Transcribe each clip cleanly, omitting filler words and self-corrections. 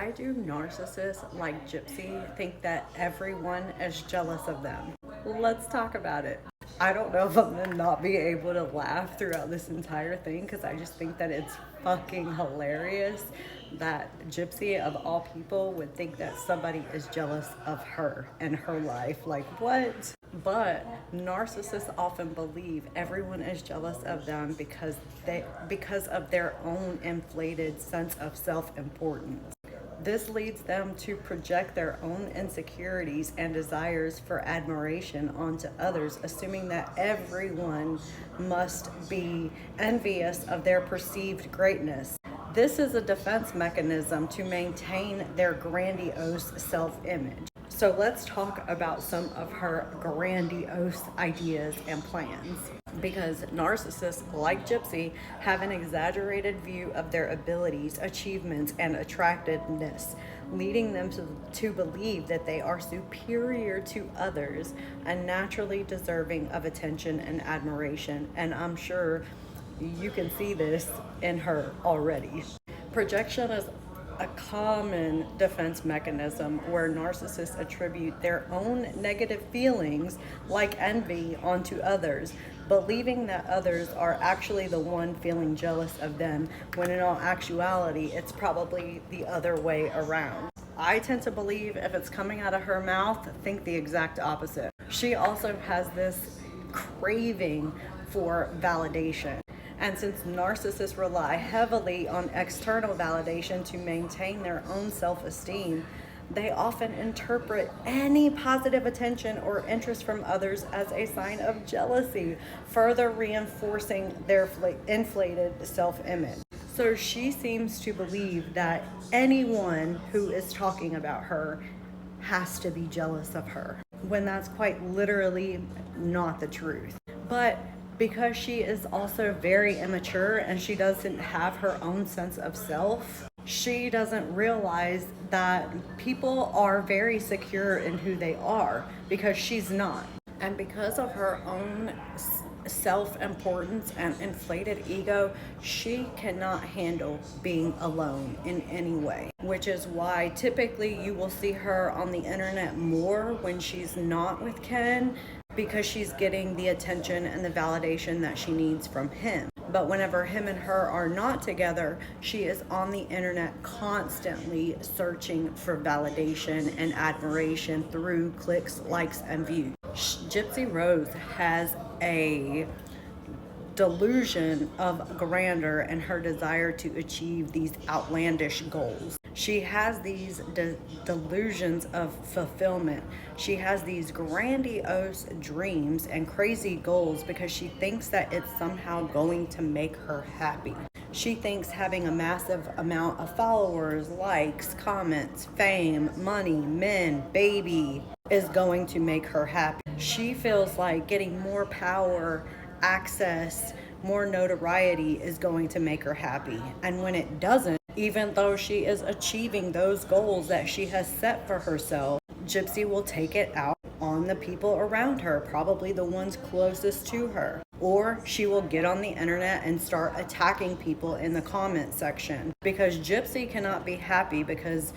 Why do narcissists like Gypsy think that everyone is jealous of them? Let's talk about it. I don't know if I'm gonna not be able to laugh throughout this entire thing because I just think that it's fucking hilarious that Gypsy, of all people, would think that somebody is jealous of her and her life. Like, what? But narcissists often believe everyone is jealous of them because of their own inflated sense of self-importance. This leads them to project their own insecurities and desires for admiration onto others, assuming that everyone must be envious of their perceived greatness. This is a defense mechanism to maintain their grandiose self-image. So let's talk about some of her grandiose ideas and plans. Because narcissists, like Gypsy, have an exaggerated view of their abilities, achievements, and attractiveness, leading them to believe that they are superior to others and naturally deserving of attention and admiration. And I'm sure you can see this in her already. Projection is a common defense mechanism where narcissists attribute their own negative feelings, like envy, onto others, believing that others are actually the one feeling jealous of them, when in all actuality, it's probably the other way around. I tend to believe if it's coming out of her mouth, think the exact opposite. She also has this craving for validation. And since narcissists rely heavily on external validation to maintain their own self-esteem, they often interpret any positive attention or interest from others as a sign of jealousy, further reinforcing their inflated self-image. So she seems to believe that anyone who is talking about her has to be jealous of her, when that's quite literally not the truth. But because she is also very immature and she doesn't have her own sense of self, she doesn't realize that people are very secure in who they are, because she's not. And because of her own self-importance and inflated ego, she cannot handle being alone in any way, which is why typically you will see her on the internet more when she's not with Ken, because she's getting the attention and the validation that she needs from him. But whenever him and her are not together, she is on the internet constantly searching for validation and admiration through clicks, likes, and views. Gypsy Rose has a delusion of grandeur and her desire to achieve these outlandish goals. She has these delusions of fulfillment. She has these grandiose dreams and crazy goals because she thinks that it's somehow going to make her happy. She thinks having a massive amount of followers, likes, comments, fame, money, men, baby is going to make her happy. She feels like getting more power, access, more notoriety is going to make her happy. And when it doesn't, even though she is achieving those goals that she has set for herself, Gypsy will take it out on the people around her, probably the ones closest to her. Or she will get on the internet and start attacking people in the comment section, because Gypsy cannot be happy because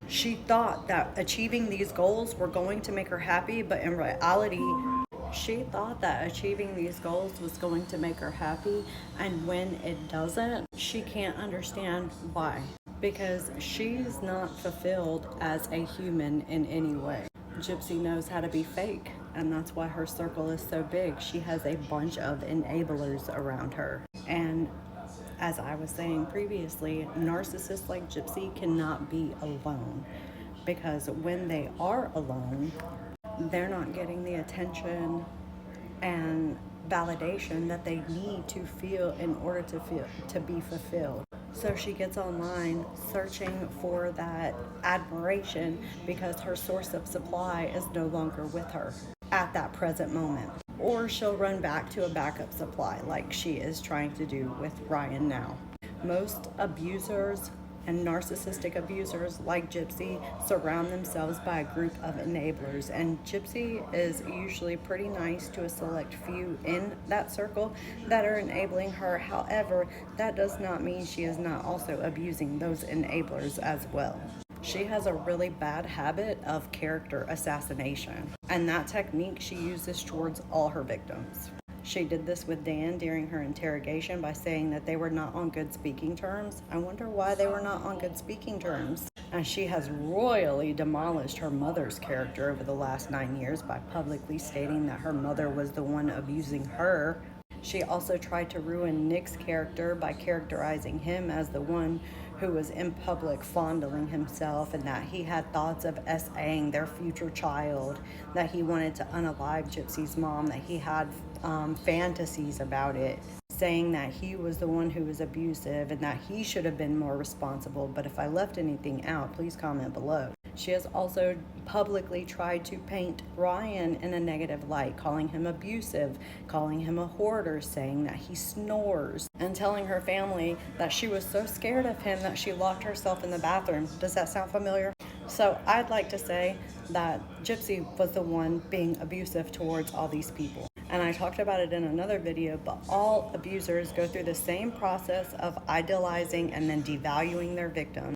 she thought that achieving these goals were going to make her happy, but in reality, she thought that achieving these goals was going to make her happy, and when it doesn't, she can't understand why. Because she's not fulfilled as a human in any way. Gypsy knows how to be fake, and that's why her circle is so big. She has a bunch of enablers around her. And as I was saying previously, narcissists like Gypsy cannot be alone, because when they are alone, they're not getting the attention and validation that they need to feel in order to be fulfilled. So she gets online searching for that admiration because her source of supply is no longer with her at that present moment. Or she'll run back to a backup supply like she is trying to do with Ryan now. Most abusers And narcissistic abusers like Gypsy surround themselves by a group of enablers. And Gypsy is usually pretty nice to a select few in that circle that are enabling her. However, that does not mean she is not also abusing those enablers as well. She has a really bad habit of character assassination, and that technique she uses towards all her victims. She did this with Dan during her interrogation by saying that they were not on good speaking terms. I wonder why they were not on good speaking terms. And she has royally demolished her mother's character over the last 9 years by publicly stating that her mother was the one abusing her. She also tried to ruin Nick's character by characterizing him as the one who was in public fondling himself, and that he had thoughts of SAing their future child, that he wanted to unalive Gypsy's mom, that he had fantasies about it, saying that he was the one who was abusive and that he should have been more responsible. But if I left anything out, please comment below. She has also publicly tried to paint Ryan in a negative light, calling him abusive, calling him a hoarder, saying that he snores, and telling her family that she was so scared of him that she locked herself in the bathroom. Does that sound familiar? So I'd like to say that Gypsy was the one being abusive towards all these people. And I talked about it in another video, but all abusers go through the same process of idolizing and then devaluing their victims.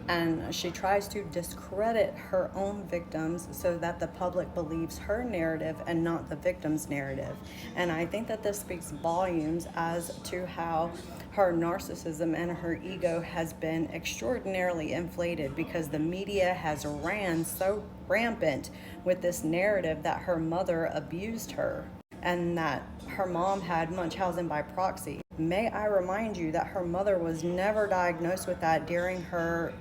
And she tries to discredit her own victims so that the public believes her narrative and not the victim's narrative. And I think that this speaks volumes as to how her narcissism and her ego has been extraordinarily inflated, because the media has ran so rampant with this narrative that her mother abused her and that her mom had Munchausen by proxy. May I remind you that her mother was never diagnosed with that during her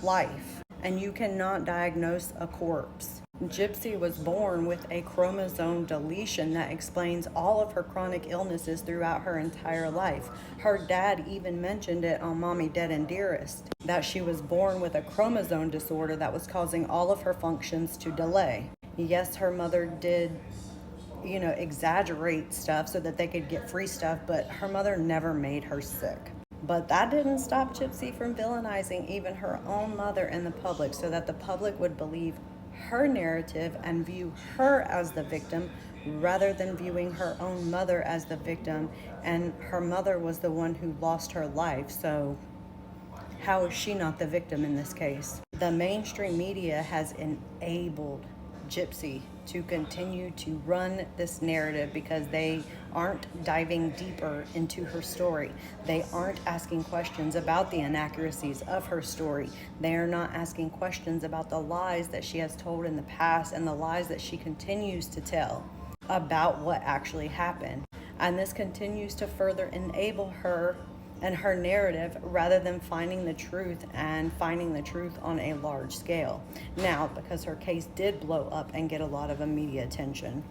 life, and you cannot diagnose a corpse. Gypsy was born with a chromosome deletion that explains all of her chronic illnesses throughout her entire life. Her dad even mentioned it on Mommy Dead and Dearest, that she was born with a chromosome disorder that was causing all of her functions to delay. Yes, her mother did exaggerate stuff so that they could get free stuff, but her mother never made her sick. But that didn't stop Gypsy from villainizing even her own mother in the public, so that the public would believe her narrative and view her as the victim rather than viewing her own mother as the victim. And her mother was the one who lost her life, so how is she not the victim in this case? The mainstream media has enabled Gypsy to continue to run this narrative because they aren't diving deeper into her story. They aren't asking questions about the inaccuracies of her story. They are not asking questions about the lies that she has told in the past and the lies that she continues to tell about what actually happened. And this continues to further enable her and her narrative rather than finding the truth, and finding the truth on a large scale. Now, because her case did blow up and get a lot of media attention,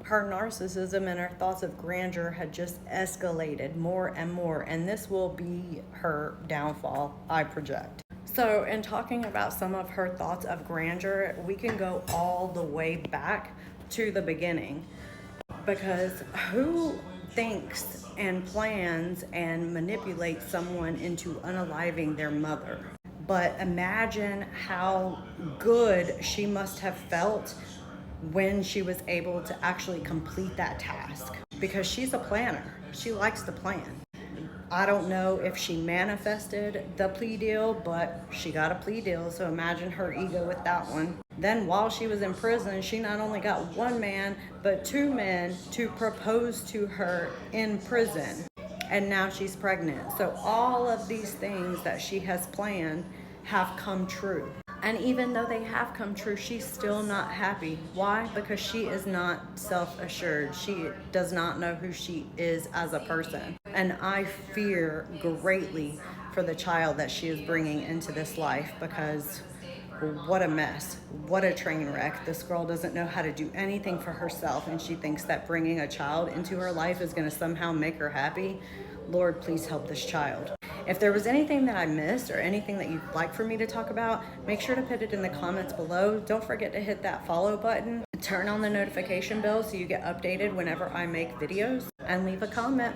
her narcissism and her thoughts of grandeur had just escalated more and more, and this will be her downfall, I project. So in talking about some of her thoughts of grandeur, we can go all the way back to the beginning, because who thinks and plans and manipulates someone into unaliving their mother? But imagine how good she must have felt when she was able to actually complete that task, because she's a planner. She likes to plan. I don't know if she manifested the plea deal, but she got a plea deal, so imagine her ego with that one. Then while she was in prison, she not only got one man, but two men to propose to her in prison. And now she's pregnant. So all of these things that she has planned have come true. And even though they have come true, she's still not happy. Why? Because she is not self-assured. She does not know who she is as a person. And I fear greatly for the child that she is bringing into this life, because what a mess. What a train wreck. This girl doesn't know how to do anything for herself, and she thinks that bringing a child into her life is going to somehow make her happy. Lord, please help this child. If there was anything that I missed or anything that you'd like for me to talk about, make sure to put it in the comments below. Don't forget to hit that follow button, turn on the notification bell so you get updated whenever I make videos, and leave a comment.